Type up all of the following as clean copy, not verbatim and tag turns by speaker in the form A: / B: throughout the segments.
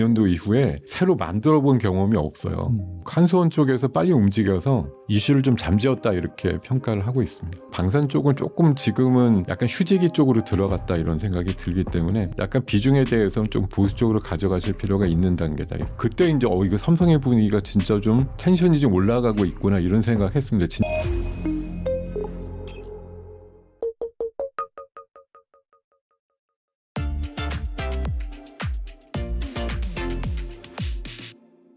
A: 년도 이후에 새로 만들어 본 경험이 없어요. 한수원 쪽에서 빨리 움직여서 이슈를 좀 잠재웠다 이렇게 평가를 하고 있습니다. 방산 쪽은 조금 지금은 약간 휴지기 쪽으로 들어갔다 이런 생각이 들기 때문에 약간 비중에 대해서는 좀 보수적으로 가져가실 필요가 있는 단계다. 그때 이제 이거 삼성의 분위기가 진짜 좀 텐션이 좀 올라가고 있구나 이런 생각했습니다.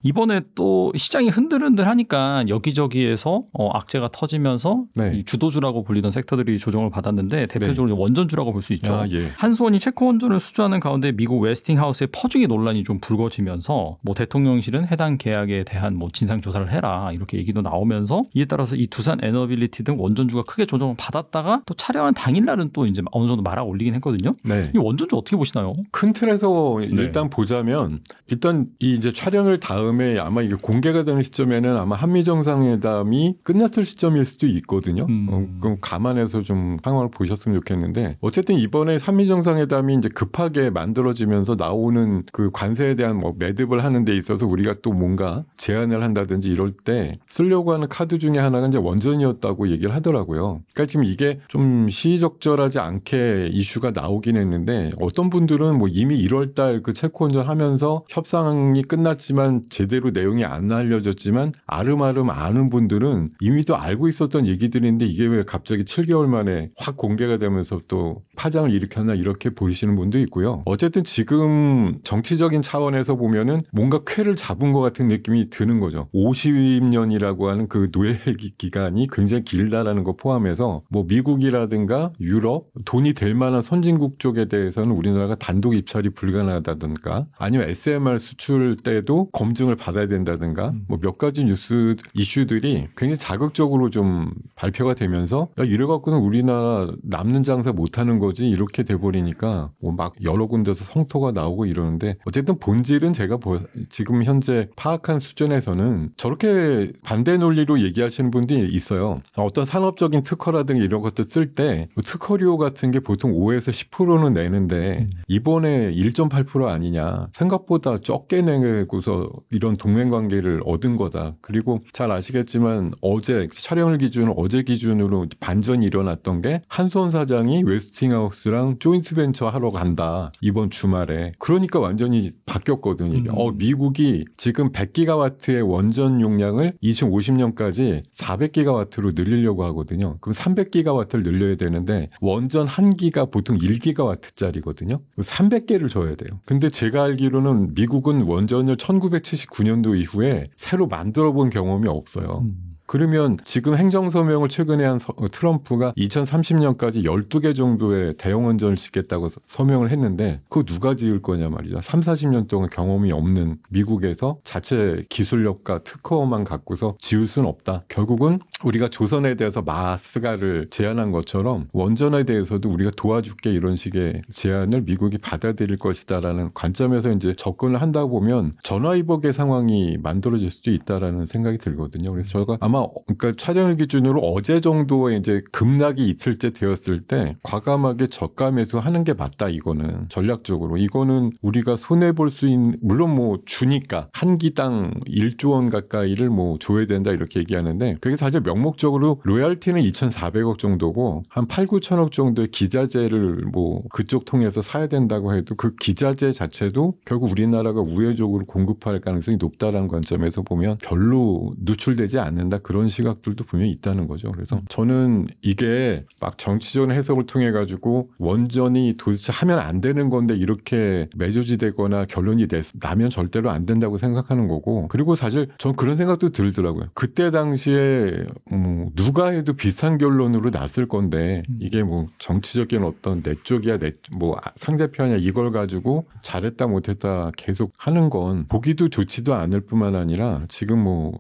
B: 이번에 또 시장이 흔들흔들하니까 여기저기에서 악재가 터지면서
A: 네.
B: 이 주도주라고 불리던 섹터들이 조정을 받았는데 대표적으로 원전주라고 볼 수 있죠.
A: 예.
B: 한수원이 체코 원전을 수주하는 가운데 미국 웨스팅하우스의 퍼주기 논란이 좀 불거지면서 뭐 대통령실은 해당 계약에 대한 뭐 진상 조사를 해라 이렇게 얘기도 나오면서 이에 따라서 이 두산 에너빌리티 등 원전주가 크게 조정을 받았다가 또 촬영한 당일날은 또 이제 어느 정도 말아 올리긴 했거든요.
A: 네.
B: 이 원전주 어떻게 보시나요?
A: 큰 틀에서 일단 보자면 일단 이 이제 촬영을 다음에 아마 이게 공개가 되는 시점에는 아마 한미 정상회담이 끝났을 시점일 수도 있거든요. 그럼 감안해서 좀 상황을 보셨으면 좋겠는데 어쨌든 이번에 한미 정상회담이 이제 급하게 만들어지면서 나오는 그 관세에 대한 뭐 매듭을 하는 데 있어서 우리가 또 뭔가 제안을 한다든지 이럴 때 쓰려고 하는 카드 중에 하나가 이제 원전이었다고 얘기를 하더라고요. 그러니까 지금 이게 좀 시의적절하지 않게 이슈가 나오긴 했는데 어떤 분들은 뭐 이미 1월달 그 체코 원전 하면서 협상이 끝났지만 제대로 내용이 안 알려졌지만 아름아름 아는 분들은 이미 또 알고 있었던 얘기들인데 이게 왜 갑자기 7개월 만에 확 공개가 되면서 또 파장을 일으켰나 이렇게 보시는 분도 있고요. 어쨌든 지금 정치적인 차원에서 보면은 뭔가 쾌를 잡은 것 같은 느낌이 드는 거죠. 50년이라고 하는 그 노예 기간이 굉장히 길다라는 거 포함해서 뭐 미국이라든가 유럽 돈이 될 만한 선진국 쪽에 대해서는 우리나라가 단독 입찰이 불가능하다든가 아니면 SMR 수출 때도 검증을 받아야 된다든가 뭐 몇 가지 뉴스 이슈들이 굉장히 자극적으로 좀 발표가 되면서 야 이래 갖고는 우리나라 남는 장사 못하는 거지 이렇게 돼버리니까 뭐 막 여러 군데서 성토가 나오고 이러는데 어쨌든 본질은 제가 지금 현재 파악한 수준에서는 저렇게 반대 논리로 얘기하시는 분들이 있어요. 어떤 산업적인 특허라든가 이런 것들 쓸 때 특허료 같은 게 보통 5에서 10%는 내는데 이번에 1.8% 아니냐 생각보다 적게 내고서 이런 동맹관계를 얻은 거다. 그리고 잘 아시겠지만 어제 촬영을 기준으로 어제 기준으로 반전이 일어났던 게 한수원 사장이 웨스팅하우스랑 조인트 벤처 하러 간다. 이번 주말에. 그러니까 완전히 바뀌었거든요. 미국이 지금 100기가와트의 원전 용량을 2050년까지 400기가와트로 늘리려고 하거든요. 그럼 300기가와트를 늘려야 되는데 원전 한 기가 보통 1기가와트짜리거든요. 300개를 줘야 돼요. 근데 제가 알기로는 미국은 원전을 1979년도 이후에 새로 만들어 본 경험이 없어요. 그러면 지금 행정서명을 최근에 한 트럼프가 2030년까지 12개 정도의 대형 원전을 짓겠다고 서명을 했는데 그거 누가 지을 거냐 말이죠. 3, 40년 동안 경험이 없는 미국에서 자체 기술력과 특허만 갖고서 지을 수는 없다. 결국은 우리가 조선에 대해서 마스가를 제안한 것처럼 원전에 대해서도 우리가 도와줄게 이런 식의 제안을 미국이 받아들일 것이다라는 관점에서 이제 접근을 한다 보면 전화위복의 상황이 만들어질 수도 있다라는 생각이 들거든요. 그래서 저희가 아마 그러니까 촬영일 기준으로 어제 정도의 이제 급락이 이틀째 되었을 때 과감하게 저가 매수하는 게 맞다. 이거는 전략적으로 이거는 우리가 손해 볼 수 있는 물론 뭐 주니까 한 기당 1조 원 가까이를 뭐 줘야 된다 이렇게 얘기하는데 그게 사실 명목적으로 로얄티는 2,400억 정도고 한 8, 9천억 정도의 기자재를 뭐 그쪽 통해서 사야 된다고 해도 그 기자재 자체도 결국 우리나라가 우회적으로 공급할 가능성이 높다라는 관점에서 보면 별로 누출되지 않는다. 그런 시각들도 분명히 있다는 거죠. 그래서 저는 이게 막 정치적인 해석을 통해 가지고 원전이 도대체 하면 안 되는 건데 이렇게 매조지되거나 결론이 나면 절대로 안 된다고 생각하는 거고 그리고 사실 전 그런 생각도 들더라고요. 그때 당시에 누가 해도 비슷한 결론으로 났을 건데 이게 뭐 정치적인 어떤 내 쪽이야 뭐 상대편이야 이걸 가지고 잘했다 못했다 계속 하는 건 보기도 좋지도 않을 뿐만 아니라 지금 뭐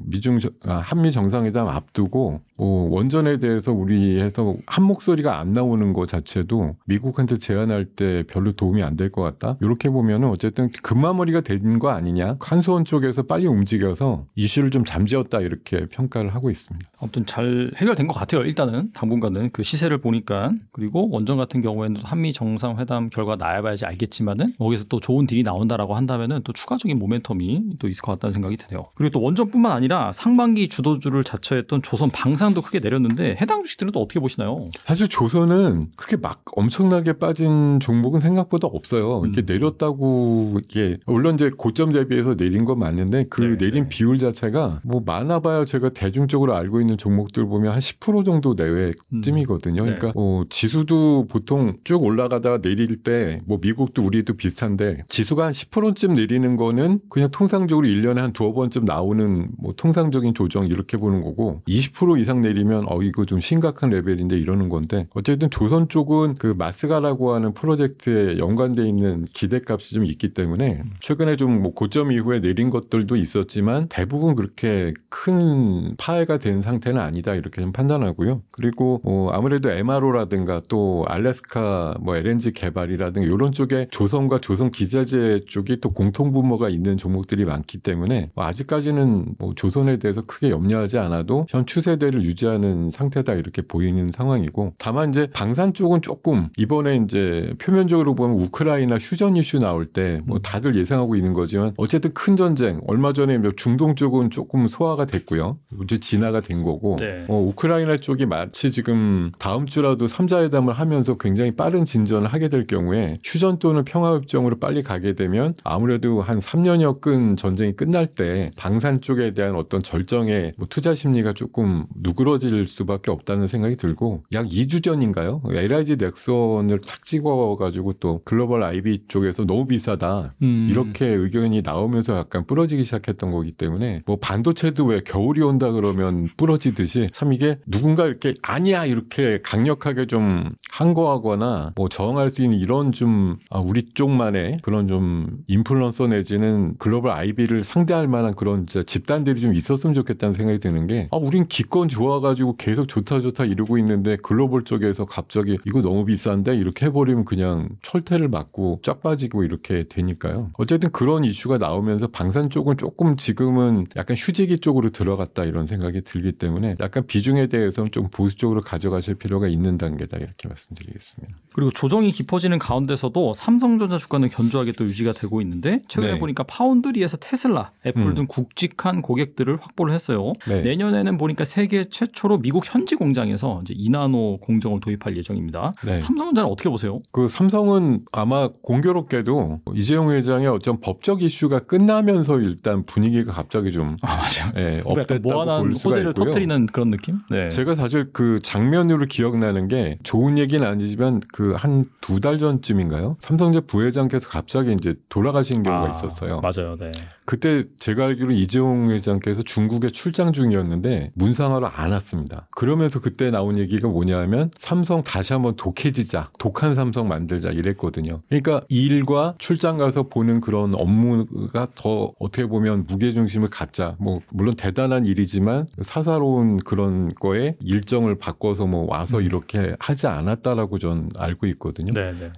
A: 한미 정상회담 앞두고 원전에 대해서 우리에서 한 목소리가 안 나오는 것 자체도 미국한테 제안할 때 별로 도움이 안 될 것 같다. 이렇게 보면은 어쨌든 금마무리가 된 거 아니냐. 한수원 쪽에서 빨리 움직여서 이슈를 좀 잠재웠다 이렇게 평가를 하고 있습니다.
B: 아무튼 잘 해결된 것 같아요. 일단은 당분간은 그 시세를 보니까. 그리고 원전 같은 경우에는 한미 정상회담 결과 나와봐야지 알겠지만은 거기서 또 좋은 딜이 나온다라고 한다면은 또 추가적인 모멘텀이 또 있을 것 같다는 생각이 드네요. 그리고 또 원전뿐만 아니라 상반기 주도주를 자처했던 조선 방산도 크게 내렸는데 해당 주식들은 또 어떻게 보시나요?
A: 사실 조선은 그렇게 막 엄청나게 빠진 종목은 생각보다 없어요. 이렇게 내렸다고 이게 물론 이제 고점 대비해서 내린 건 맞는데 그 내린 비율 자체가 뭐 많아봐야 제가 대중적으로 알고 있는 종목들 보면 한 10% 정도 내외쯤이거든요. 그러니까 지수도 보통 쭉 올라가다가 내릴 때 뭐 미국도 우리도 비슷한데 지수가 한 10%쯤 내리는 거는 그냥 통상적으로 1년에 한 두어 번쯤 나오는 뭐 통상적인 조정 이렇게 보는 거고 20% 이상 내리면 이거 좀 심각한 레벨인데 이러는 건데 어쨌든 조선 쪽은 그 마스가라고 하는 프로젝트에 연관돼 있는 기대값이 좀 있기 때문에 최근에 좀 뭐 고점 이후에 내린 것들도 있었지만 대부분 그렇게 큰 파해가 된 상태는 아니다 이렇게 좀 판단하고요. 그리고 아무래도 MRO라든가 또 알래스카 뭐 LNG 개발이라든가 이런 쪽에 조선과 조선 기자재 쪽이 또 공통분모가 있는 종목들이 많기 때문에 아직까지는 뭐 조선에 대해서 크게 염려하지 않아도 현 추세대를 유지하는 상태다 이렇게 보이는 상황이고 다만 이제 방산 쪽은 조금 이번에 이제 표면적으로 보면 우크라이나 휴전 이슈 나올 때 뭐 다들 예상하고 있는 거지만 어쨌든 큰 전쟁 얼마 전에 중동 쪽은 조금 소화가 됐고요. 이제 진화가 된 거고 우크라이나 쪽이 마치 지금 다음 주라도 3자회담을 하면서 굉장히 빠른 진전을 하게 될 경우에 휴전 또는 평화협정으로 빨리 가게 되면 아무래도 한 3년여 끈 전쟁이 끝날 때 방산 쪽에 대한 어떤 절정의 뭐 투자 심리가 조금 누그러질 수밖에 없다는 생각이 들고 약 2주 전인가요? LIG 넥슨을 탁 찍어가지고 또 글로벌 IB 쪽에서 너무 비싸다 이렇게 의견이 나오면서 약간 부러지기 시작했던 거기 때문에 뭐 반도체도 왜 겨울이 온다 그러면 부러지듯이 참 이게 누군가 이렇게 아니야 이렇게 강력하게 좀 항거하거나 뭐 저항할 수 있는 이런 좀 우리 쪽만의 그런 좀 인플루언서 내지는 글로벌 IB를 상대할 만한 그런 진짜 집단들이 좀 있었으면 좋겠다는 생각이 드는 게 우린 기권 좋아가지고 계속 좋다 이러고 있는데 글로벌 쪽에서 갑자기 이거 너무 비싼데 이렇게 해버리면 그냥 철퇴를 맞고 쫙 빠지고 이렇게 되니까요. 어쨌든 그런 이슈가 나오면서 방산 쪽은 조금 지금은 약간 휴지기 쪽으로 들어갔다 이런 생각이 들기 때문에 약간 비중에 대해서는 좀 보수적으로 가져가실 필요가 있는 단계다 이렇게 말씀드리겠습니다.
B: 그리고 조정이 깊어지는 가운데서도 삼성전자 주가는 견조하게 또 유지가 되고 있는데 최근에 보니까 파운드리에서 테슬라, 애플 등 굵직한 고객들을 확보를 했어요. 내년에는 보니까 세계 최초로 미국 현지 공장에서 이제 2나노 공정을 도입할 예정입니다. 삼성전자는 어떻게 보세요?
A: 그 삼성은 아마 공교롭게도 이재용 회장의 어떤 법적 이슈가 끝나면서 일단 분위기가 갑자기 좀
B: 맞아요.
A: 업됐다고 볼 수가
B: 호재를
A: 있고요.
B: 터뜨리는 그런 느낌?
A: 제가 사실 그 장면으로 기억나는 게 좋은 얘기는 아니지만 그 한 2달 전쯤인가요? 삼성전자 부회장께서 갑자기 이제 돌아가신 경우가 있었어요.
B: 맞아요.
A: 그때 제가 알기로 이재용 회장께서 중국에 출장 중이었는데 문상하러 안 왔습니다. 그러면서 그때 나온 얘기가 뭐냐면 삼성 다시 한번 독해지자, 독한 삼성 만들자 이랬거든요. 그러니까 이 일과 출장 가서 보는 그런 업무가 더 어떻게 보면 무게중심을 갖자. 뭐 물론 대단한 일이지만 사사로운 그런 거에 일정을 바꿔서 뭐 와서 이렇게 하지 않았다라고 전 알고 있거든요.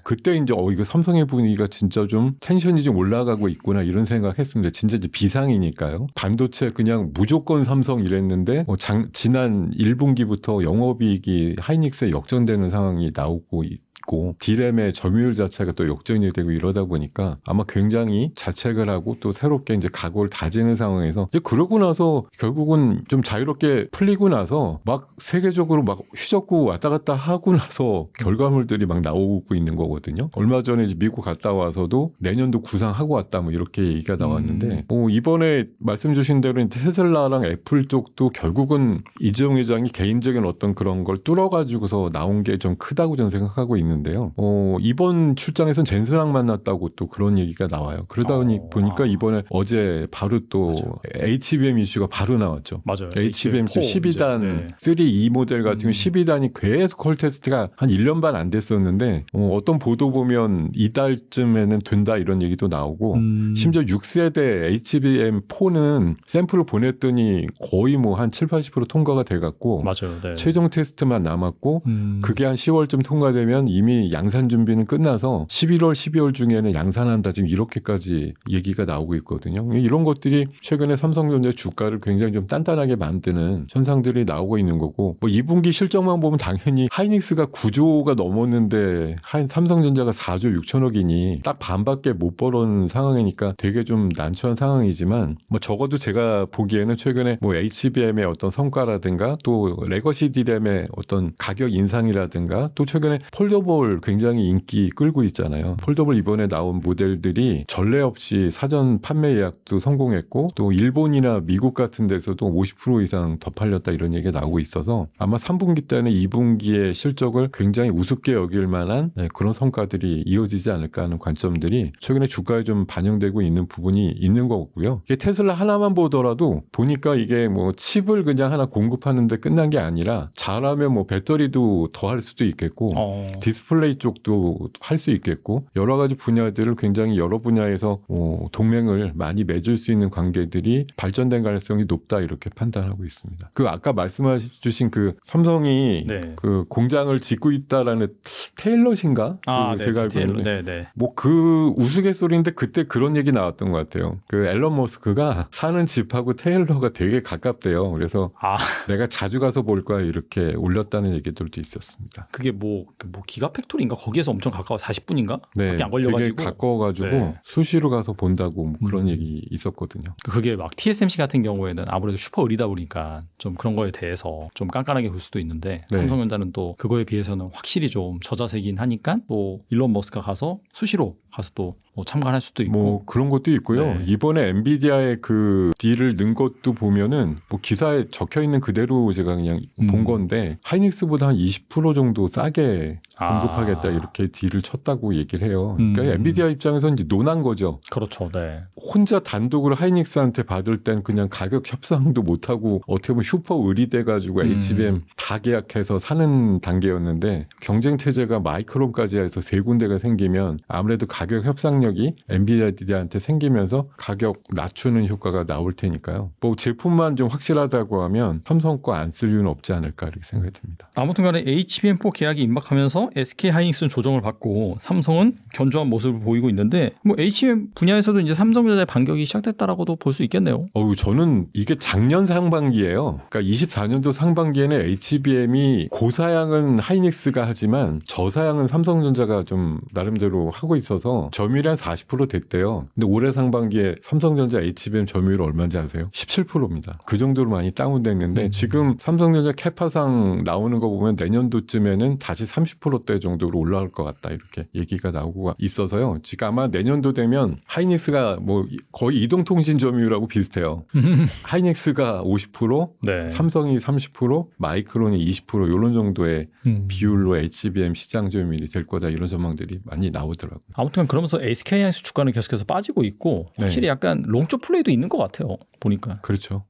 A: 그때 이제 이거 삼성의 분위기가 진짜 좀 텐션이 좀 올라가고 있구나 이런 생각했습니다. 진짜 이제 비상이니까요. 반도체 그냥 무조건 삼성 이랬는데 지난 1분기부터 영업이익이 하이닉스에 역전되는 상황이 나오고 있고 디램의 점유율 자체가 또 역전이 되고 이러다 보니까 아마 굉장히 자책을 하고 또 새롭게 이제 각오를 다지는 상황에서 이제 그러고 나서 결국은 좀 자유롭게 풀리고 나서 막 세계적으로 막 휘젓고 왔다 갔다 하고 나서 결과물들이 막 나오고 있는 거거든요. 얼마 전에 이제 미국 갔다 와서도 내년도 구상하고 왔다 뭐 이렇게 얘기가 나왔는데 이번에 말씀 주신 대로 테슬라랑 애플 쪽도 결국은 이재용 회장이 개인적인 어떤 그런 걸 뚫어가지고서 나온 게 좀 크다고 저는 생각하고 있는 있는데요. 이번 출장에선 젠슨왕 만났다고 또 그런 얘기가 나와요. 그러다 보니까 이번에 어제 바로 또 HBM 이슈가 바로 나왔죠.
B: 맞아요.
A: HBM 12단 3E 모델 같은 경우 12단이 계속 컬 테스트가 한 1년 반 안 됐었는데 어떤 보도 보면 이달쯤에는 된다 이런 얘기도 나오고 심지어 6세대 HBM4는 샘플을 보냈더니 거의 뭐 한 7, 80% 통과가 돼갖고
B: 맞아요. 네.
A: 최종 테스트만 남았고 그게 한 10월쯤 통과되면 이미 양산 준비는 끝나서 11월, 12월 중에는 양산한다 지금 이렇게까지 얘기가 나오고 있거든요. 이런 것들이 최근에 삼성전자 주가를 굉장히 좀 단단하게 만드는 현상들이 나오고 있는 거고 뭐 2분기 실적만 보면 당연히 하이닉스가 9조가 넘었는데 삼성전자가 4조 6천억이니 딱 반밖에 못 벌은 상황이니까 되게 좀 난처한 상황이지만 뭐 적어도 제가 보기에는 최근에 뭐 HBM의 어떤 성과라든가 또 레거시 D램의 어떤 가격 인상이라든가 또 최근에 폴더볼 굉장히 인기 끌고 있잖아요. 폴더볼 이번에 나온 모델들이 전례 없이 사전 판매 예약도 성공했고 또 일본이나 미국 같은 데서도 50% 이상 더 팔렸다 이런 얘기가 나오고 있어서 아마 3분기 때는 2분기의 실적을 굉장히 우습게 여길 만한 그런 성과들이 이어지지 않을까 하는 관점들이 최근에 주가에 좀 반영되고 있는 부분이 있는 거고요. 이게 테슬라 하나만 보더라도 보니까 이게 뭐 칩을 그냥 하나 공급하는데 끝난 게 아니라 잘하면 뭐 배터리도 더 할 수도 있겠고 디스플레이 쪽도 할 수 있겠고 여러 가지 분야들을 굉장히 여러 분야에서 동맹을 많이 맺을 수 있는 관계들이 발전된 가능성이 높다 이렇게 판단하고 있습니다. 그 아까 말씀해주신 그 삼성이 그 공장을 짓고 있다라는 테일럿인가? 제가 알고 있는데 뭐 그 우스갯소리인데 그때 그런 얘기 나왔던 것 같아요. 그 앨런 머스크가 사는 집하고 테일러가 되게 가깝대요. 그래서 내가 자주 가서 볼 거야 이렇게 올렸다는 얘기들도 있었습니다.
B: 그게 뭐 기가 팩토리인가? 거기에서 엄청 가까워 40분인가?
A: 네,
B: 밖에 안 걸려가지고
A: 되게 가까워가지고 수시로 가서 본다고 뭐 그런 얘기 있었거든요.
B: 그게 막 TSMC 같은 경우에는 아무래도 슈퍼 의리다 보니까 좀 그런 거에 대해서 좀 깐깐하게 볼 수도 있는데 삼성전자는 또 그거에 비해서는 확실히 좀 저자세긴 하니까 또 일론 머스크가 가서 수시로 가서 또 뭐 참관할 수도 있고
A: 뭐 그런 것도 있고요. 이번에 엔비디아의 그 딜을 넣은 것도 보면은 뭐 기사에 적혀 있는 그대로 제가 그냥 본 건데 하이닉스보다 한 20% 정도 싸게 공급하겠다 이렇게 딜을 쳤다고 얘기를 해요. 그러니까 엔비디아 입장에서는 이제 논한 거죠.
B: 그렇죠. 네.
A: 혼자 단독으로 하이닉스한테 받을 땐 그냥 가격 협상도 못하고 어떻게 보면 슈퍼 의리돼가지고 HBM 다 계약해서 사는 단계였는데 경쟁 체제가 마이크론까지 해서 세 군데가 생기면 아무래도 가격 협상력이 엔비디아한테 생기면서 가격 낮추는 효과가 나올 테니까요. 뭐 제품만 좀 확실하다고 하면 삼성 거 안 쓸 이유는 없지 않을까 이렇게 생각이 듭니다.
B: 아무튼 간에 HBM4 계약이 임박하면서 SK하이닉스는 조정을 받고 삼성은 견조한 모습을 보이고 있는데 뭐 HBM 분야에서도 이제 삼성전자의 반격이 시작됐다라고도 볼 수 있겠네요.
A: 저는 이게 작년 상반기예요. 그러니까 24년도 상반기에는 HBM이 고사양은 하이닉스가 하지만 저사양은 삼성전자가 좀 나름대로 하고 있어서 점유율이 한 40% 됐대요. 근데 올해 상반기에 삼성전자 HBM 점유율 얼마인지 아세요? 17%입니다. 그 정도로 많이 다운됐는데 지금 삼성전자 캐파상 나오는 거 보면 내년도쯤에는 다시 30%대 정도로 올라갈 것 같다 이렇게 얘기가 나오고 있어서요. 지금 아마 내년도 되면 하이닉스가 뭐 거의 이동통신 점유율하고 비슷해요. 하이닉스가 50%, 삼성이 30%, 마이크론이 20% 이런 정도의 비율로 HBM 시장 점유율이 될 거다 이런 전망들이 많이 나오더라고요.
B: 아무튼 그러면서 SK하이닉스 주가는 계속해서 빠지고 있고 확실히 약간 롱쪽 플레이도 있는 것 같아요. 보니까.
A: 그렇죠.